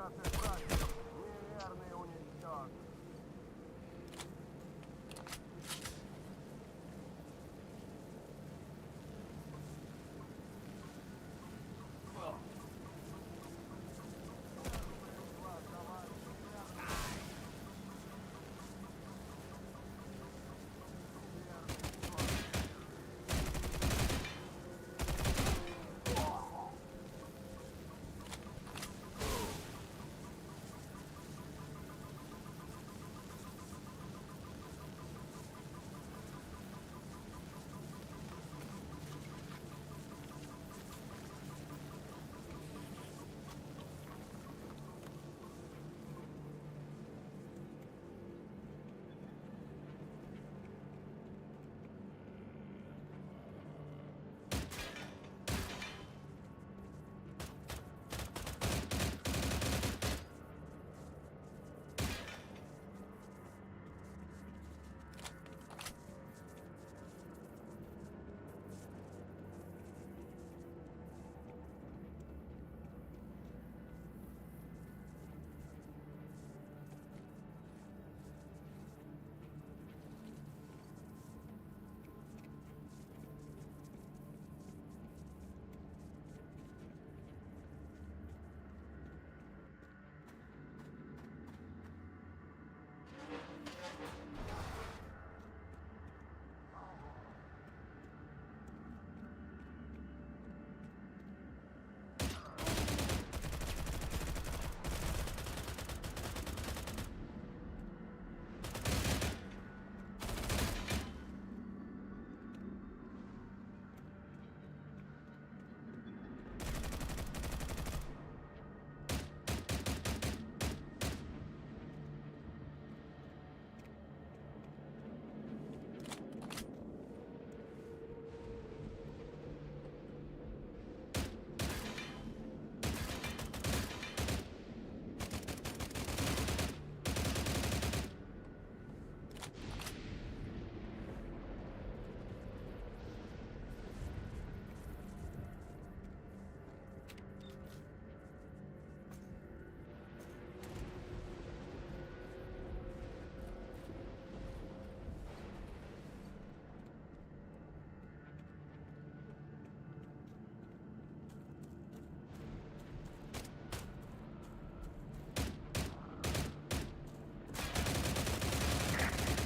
наших братьев неверный уничтожен.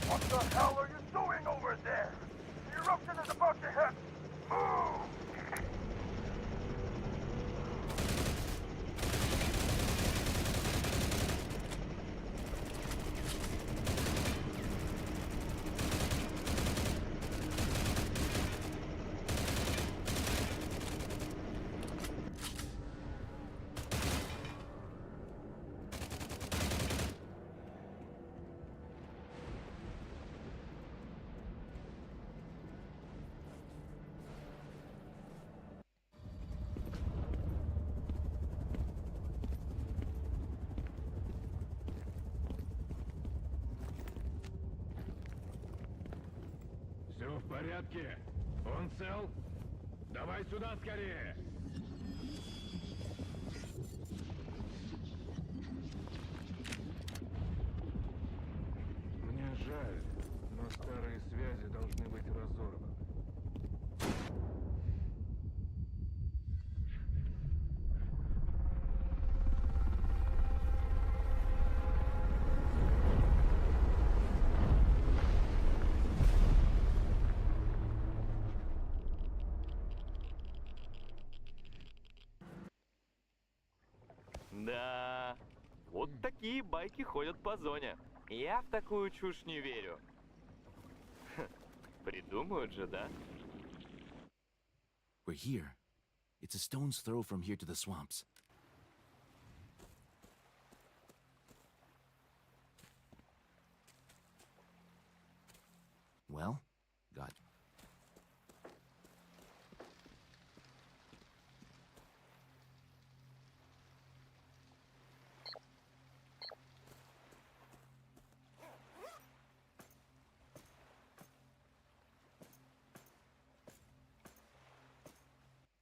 What the hell are you doing over there? The eruption is about to hit! Move! Все в порядке? Он цел? Давай сюда скорее! Мне жаль, но старые связи должны быть разорваны. Да, вот такие байки ходят по зоне. Я в такую чушь не верю. Придумают же, да? We're here. It's a stone's throw from here to the swamps. Well, got...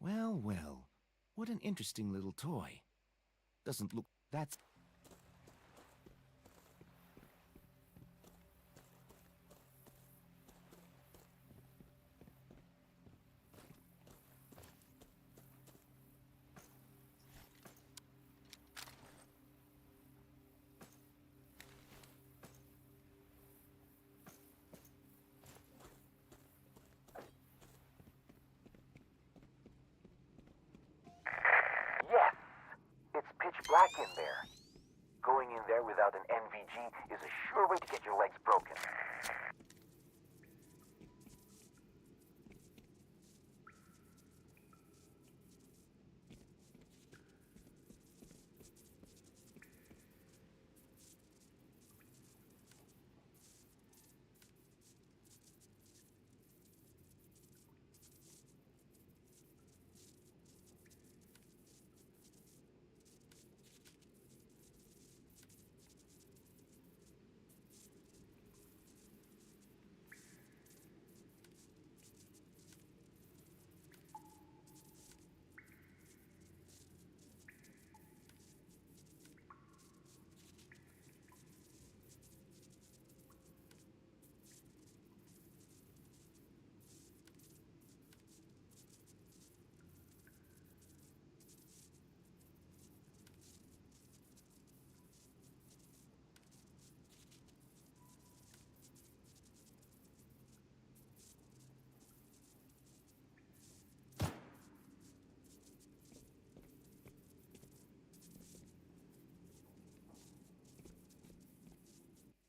Well, well. What an interesting little toy. Doesn't look... That's... Yes! It's pitch black in there. Going in there without an NVG is a sure way to get your legs broken.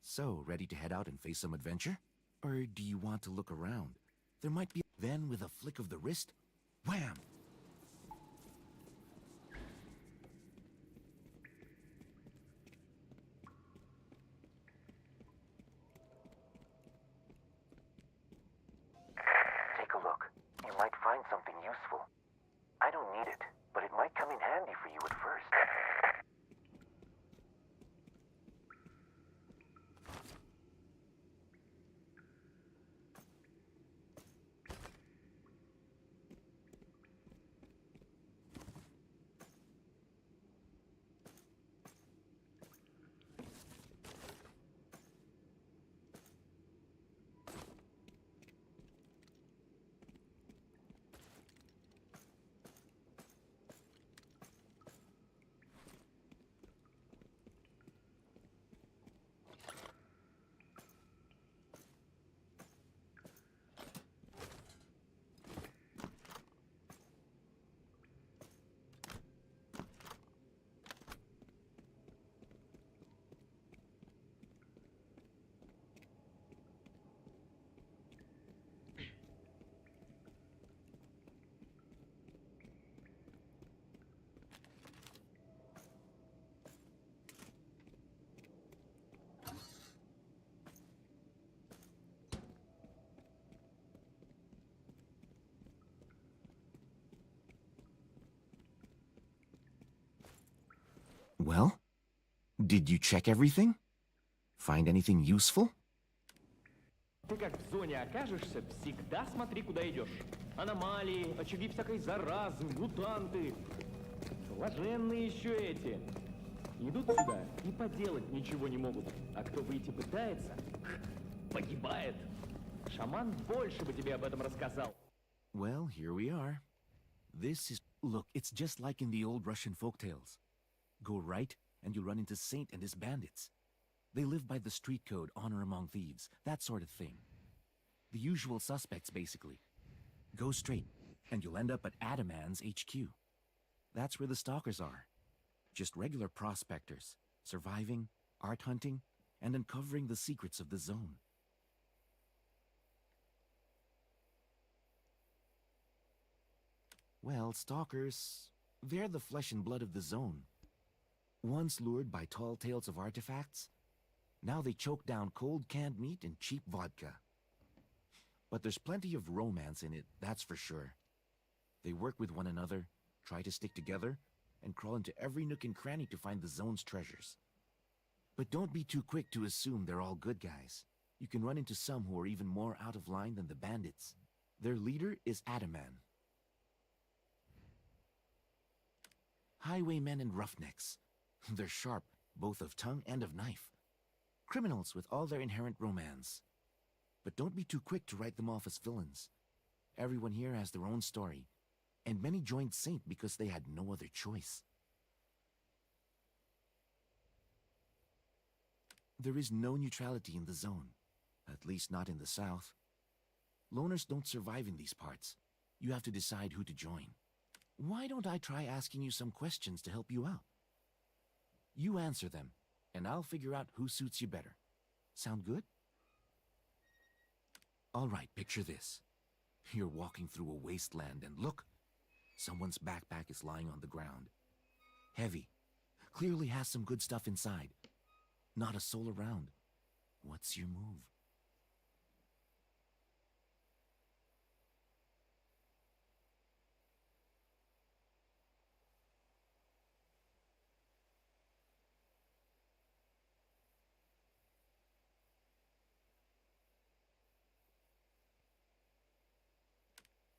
So, ready to head out and face some adventure? Or do you want to look around? There might be... Then, with a flick of the wrist, wham! Take a look. You might find something useful. I don't need it, but it might come in handy for you at first. Well? Did you check everything? Find anything useful? Ты как в зоне окажешься, всегда смотри, куда идешь. Аномалии, очаги всякой заразы, мутанты. Блаженные еще эти. Идут сюда и поделать ничего не могут. А кто выйти пытается, погибает. Шаман больше бы тебе об этом рассказал. Well, here we are. This is... Look, it's just like in the old Russian folktales. Go right, and you'll run into Saint and his bandits. They live by the street code, honor among thieves, that sort of thing. The usual suspects, basically. Go straight, and you'll end up at Adaman's HQ. That's where the stalkers are. Just regular prospectors, surviving, art hunting, and uncovering the secrets of the zone. Well, stalkers, they're the flesh and blood of the zone. Once lured by tall tales of artifacts, now they choke down cold canned meat and cheap vodka. But there's plenty of romance in it, that's for sure. They work with one another, try to stick together, and crawl into every nook and cranny to find the zone's treasures. But don't be too quick to assume they're all good guys. You can run into some who are even more out of line than the bandits. Their leader is Adaman. Highwaymen and roughnecks. They're sharp, both of tongue and of knife. Criminals with all their inherent romance. But don't be too quick to write them off as villains. Everyone here has their own story, and many joined Saint because they had no other choice. There is no neutrality in the zone, at least not in the south. Loners don't survive in these parts. You have to decide who to join. Why don't I try asking you some questions to help you out? You answer them, and I'll figure out who suits you better. Sound good? All right, picture this. You're walking through a wasteland and look, someone's backpack is lying on the ground. Heavy. Clearly has some good stuff inside. Not a soul around. What's your move?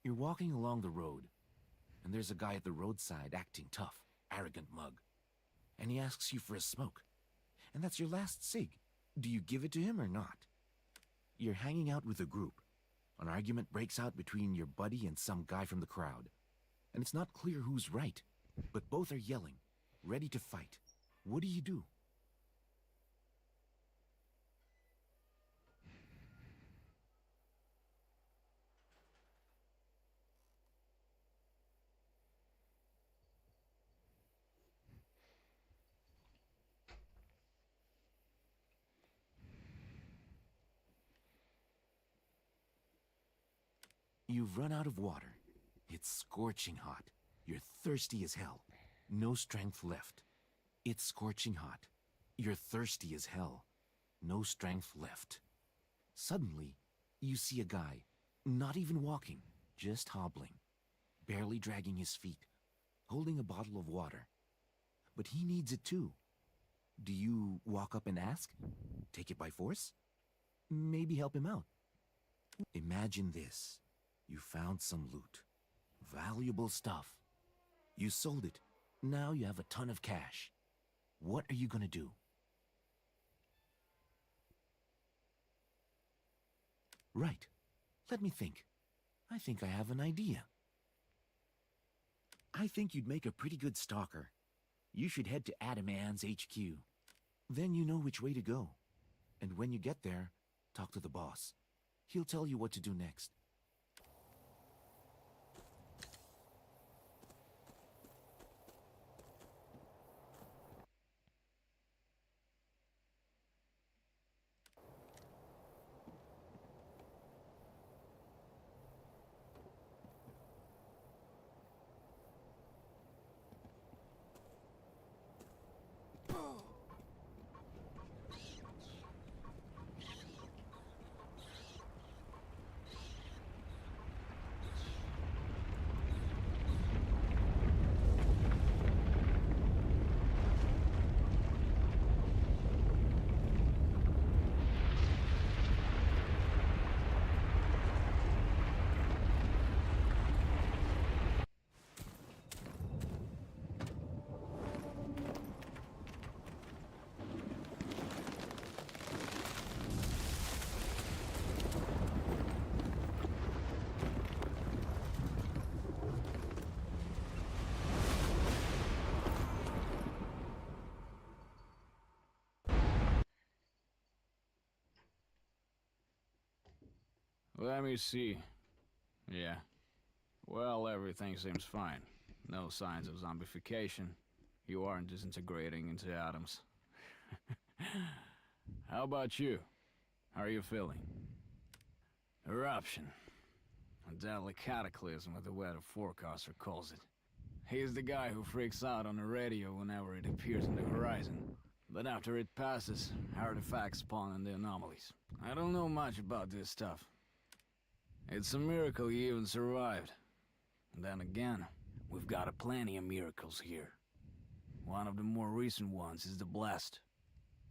You're walking along the road, and there's a guy at the roadside acting tough, arrogant mug. And he asks you for a smoke. And that's your last cig. Do you give it to him or not? You're hanging out with a group. An argument breaks out between your buddy and some guy from the crowd. And it's not clear who's right, but both are yelling, ready to fight. What do you do? You've run out of water. It's scorching hot. You're thirsty as hell. No strength left. It's scorching hot. You're thirsty as hell. No strength left. Suddenly, you see a guy, not even walking, just hobbling, barely dragging his feet, holding a bottle of water. But he needs it too. Do you walk up and ask? Take it by force? Maybe help him out. Imagine this. You found some loot. Valuable stuff. You sold it. Now you have a ton of cash. What are you gonna do? Right. Let me think. I think I have an idea. I think you'd make a pretty good stalker. You should head to Adaman's HQ. Then you know which way to go. And when you get there, talk to the boss. He'll tell you what to do next. Let me see. Yeah. Well, everything seems fine. No signs of zombification. You aren't disintegrating into atoms. How about you? How are you feeling? Eruption. A deadly cataclysm, as the weather forecaster calls it. He's the guy who freaks out on the radio whenever it appears on the horizon. But after it passes, artifacts spawn in the anomalies. I don't know much about this stuff. It's a miracle you even survived. And then again, we've got plenty of miracles here. One of the more recent ones is the Blessed.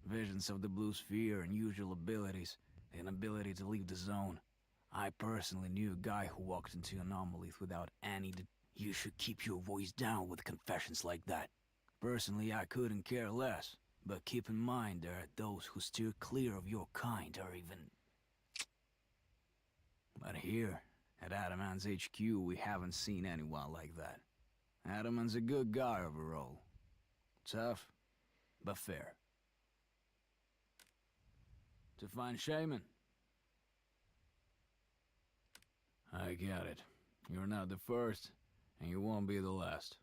Visions of the blue sphere, unusual abilities, an ability to leave the zone. I personally knew a guy who walked into anomalies without any... You should keep your voice down with confessions like that. Personally, I couldn't care less. But keep in mind there are those who steer clear of your kind or even... But here, at Adamant's HQ, we haven't seen anyone like that. Adamant's a good guy overall. Tough, but fair. To find Shaman. I get it. You're not the first, and you won't be the last.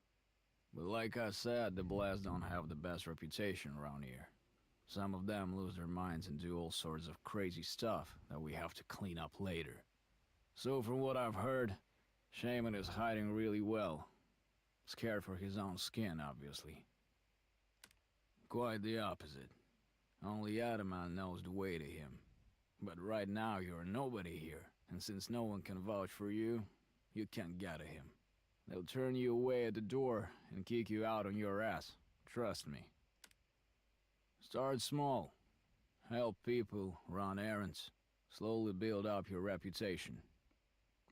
But like I said, the Blast don't have the best reputation around here. Some of them lose their minds and do all sorts of crazy stuff that we have to clean up later. So from what I've heard, Shaman is hiding really well. Scared for his own skin, obviously. Quite the opposite. Only Adamant knows the way to him. But right now you're nobody here, and since no one can vouch for you, you can't get to him. They'll turn you away at the door and kick you out on your ass. Trust me. Start small. Help people, run errands. Slowly build up your reputation.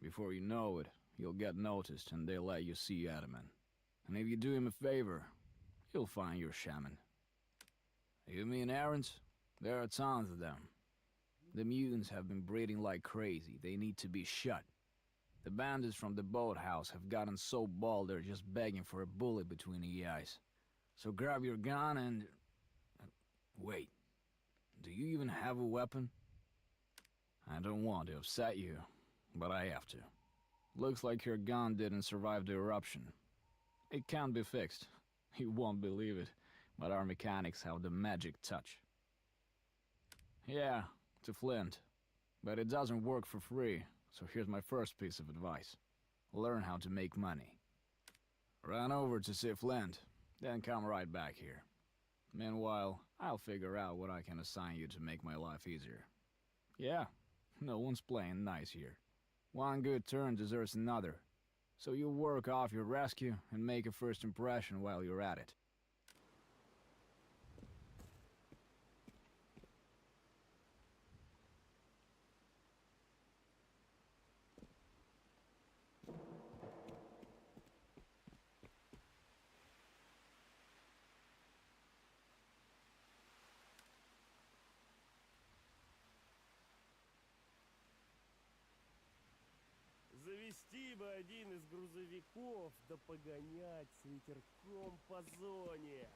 Before you know it, you'll get noticed and they'll let you see Adamant. And if you do him a favor, you'll find your shaman. You mean errands? There are tons of them. The mutants have been breeding like crazy. They need to be shut. The bandits from the boathouse have gotten so bald they're just begging for a bullet between the eyes. So grab your gun and... Wait. Do you even have a weapon? I don't want to upset you, but I have to. Looks like your gun didn't survive the eruption. It can't be fixed. You won't believe it, but our mechanics have the magic touch. Yeah, it's a flint. But it doesn't work for free, so here's my first piece of advice. Learn how to make money. Run over to see Flint, then come right back here. Meanwhile, I'll figure out what I can assign you to make my life easier. Yeah, no one's playing nice here. One good turn deserves another. So you work off your rescue and make a first impression while you're at it. Завести бы один из грузовиков, да погонять с ветерком по зоне.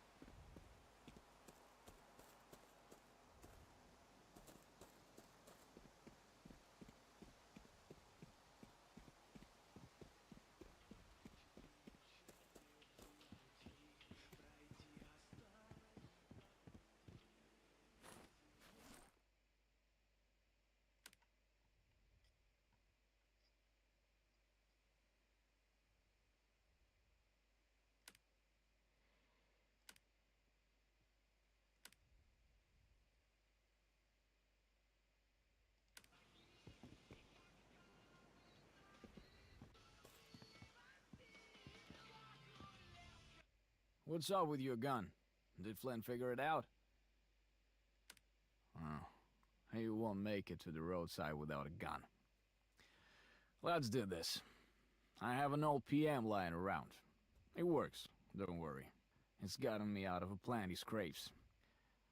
What's up with your gun? Did Flint figure it out? Oh, he won't make it to the roadside without a gun. Let's do this. I have an old PM lying around. It works, don't worry. It's gotten me out of a plenty scrapes.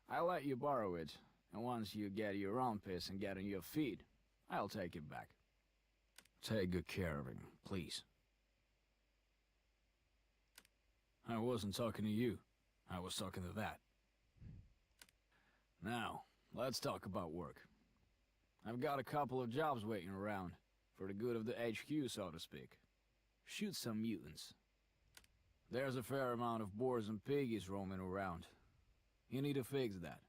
I'll let you borrow it, and once you get your own piss and get on your feet, I'll take it back. Take good care of him, please. I wasn't talking to you. I was talking to that. Now, let's talk about work. I've got a couple of jobs waiting around, for the good of the HQ, so to speak. Shoot some mutants. There's a fair amount of boars and piggies roaming around. You need to fix that.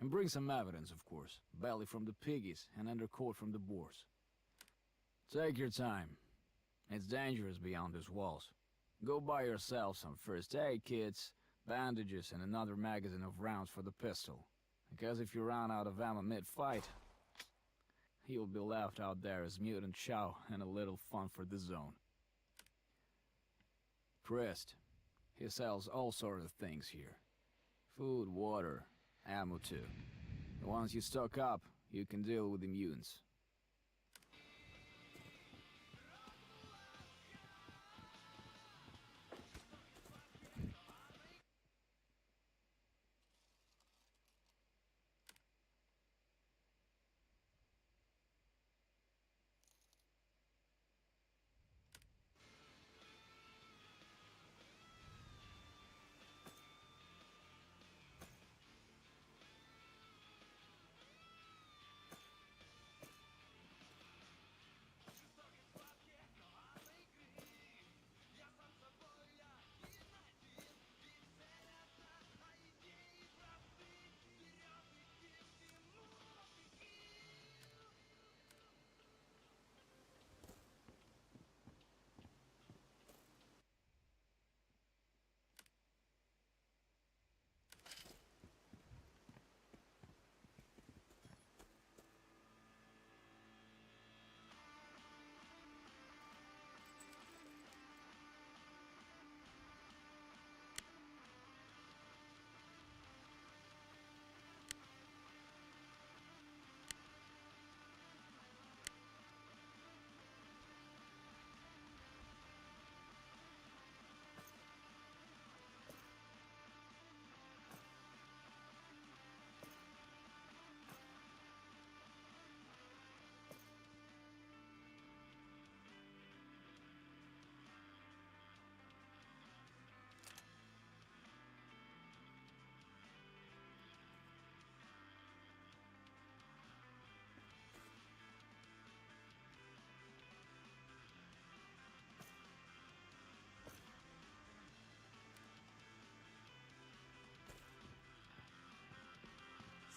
And bring some evidence, of course. Belly from the piggies and undercoat from the boars. Take your time. It's dangerous beyond these walls. Go buy yourself some first aid kits, bandages, and another magazine of rounds for the pistol. Because if you run out of ammo mid-fight, you'll be left out there as mutant chow and a little fun for the zone. Priest, he sells all sorts of things here. Food, water, ammo too. And once you stock up, you can deal with the mutants.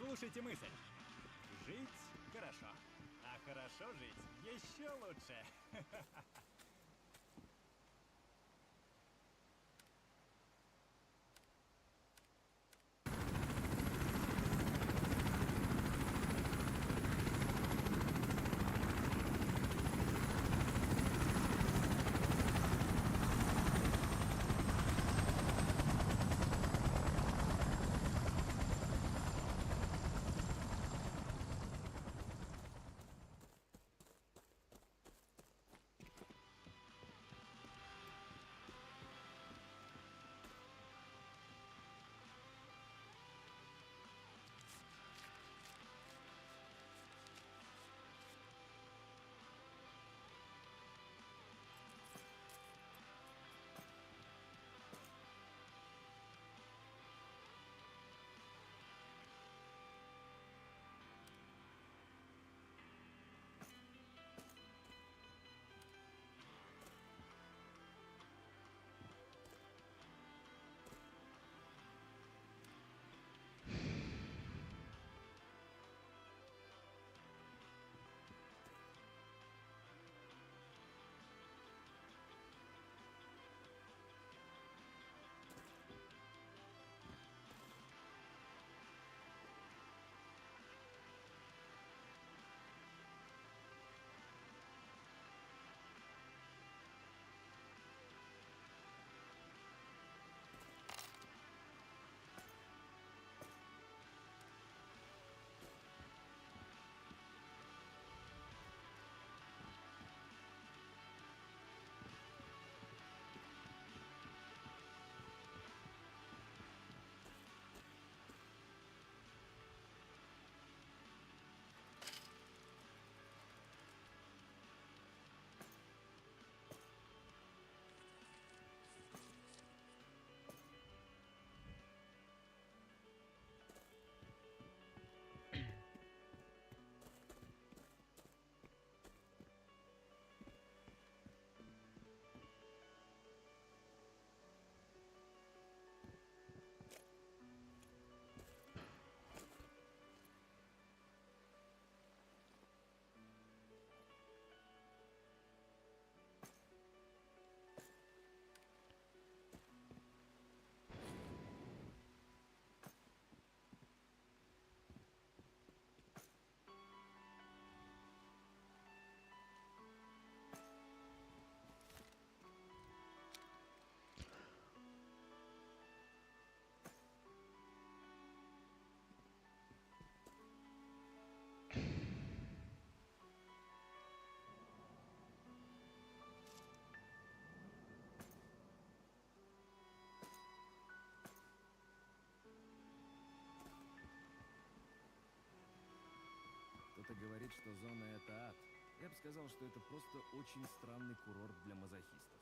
Слушайте мысль. Жить хорошо, а хорошо жить еще лучше. Кто-то говорит, что зона — это ад. Я бы сказал, что это просто очень странный курорт для мазохистов.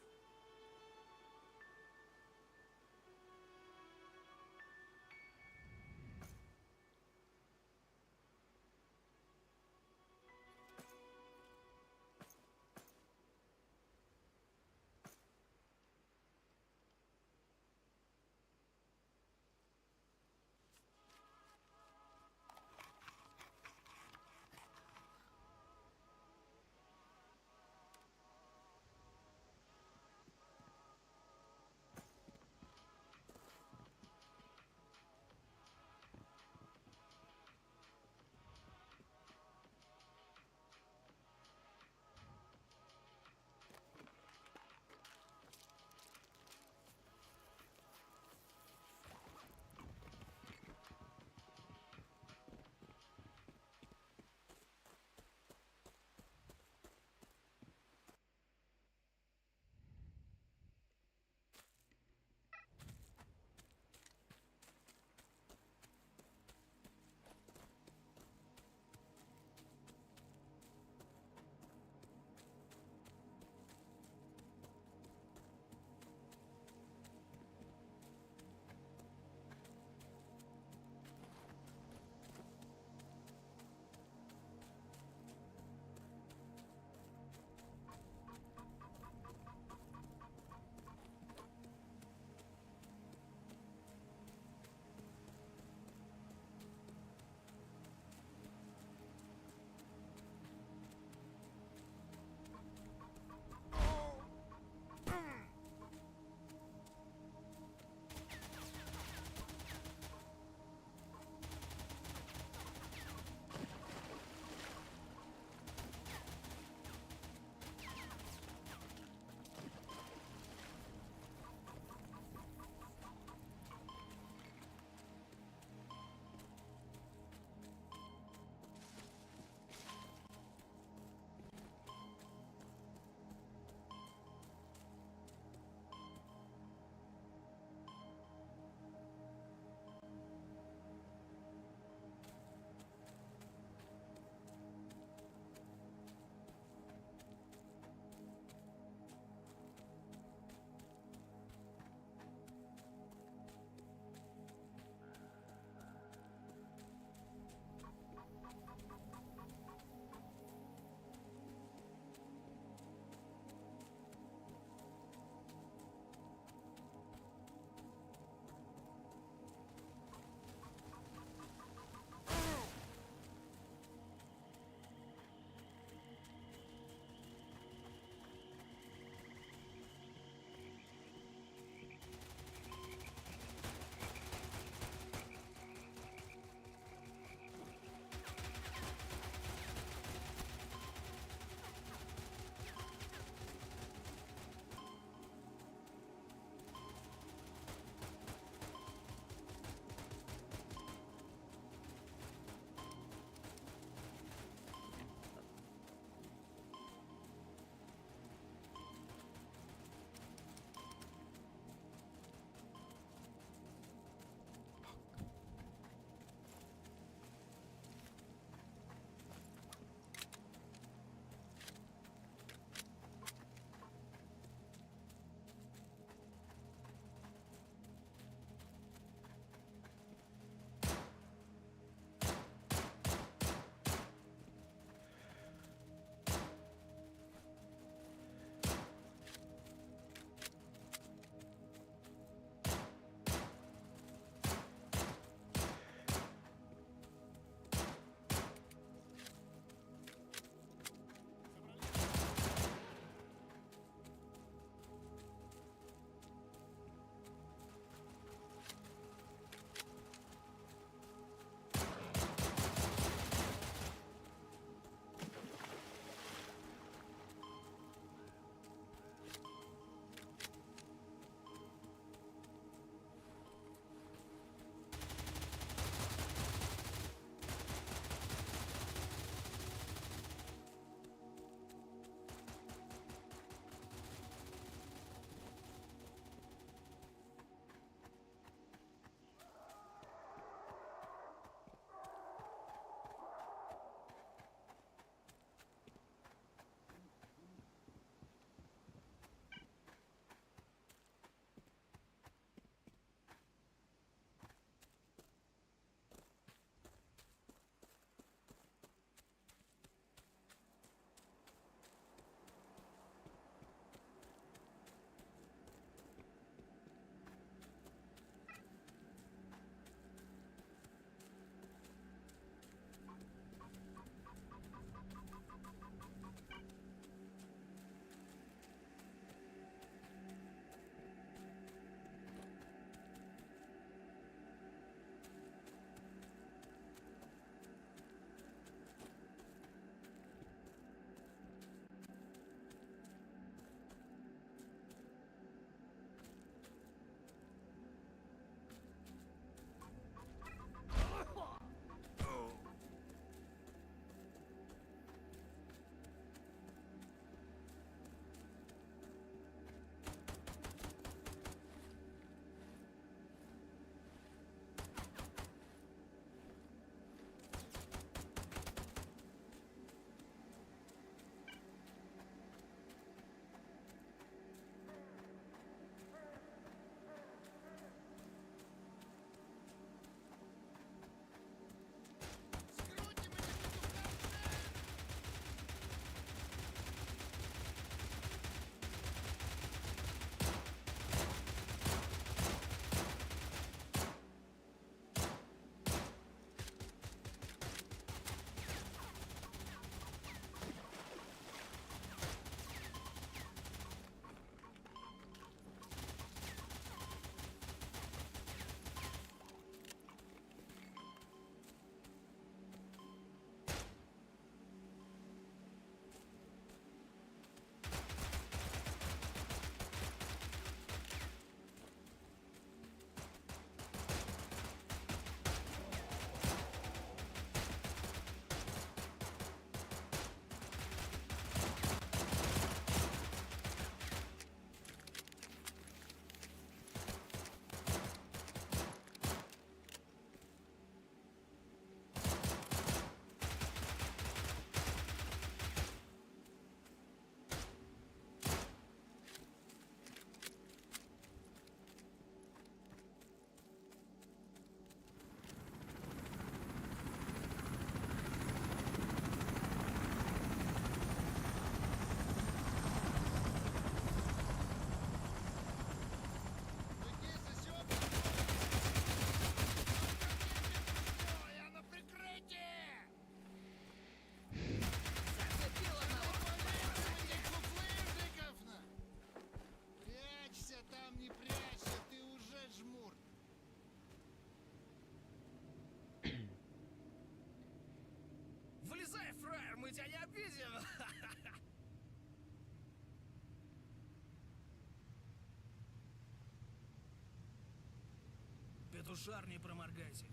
эту шар не проморгайте.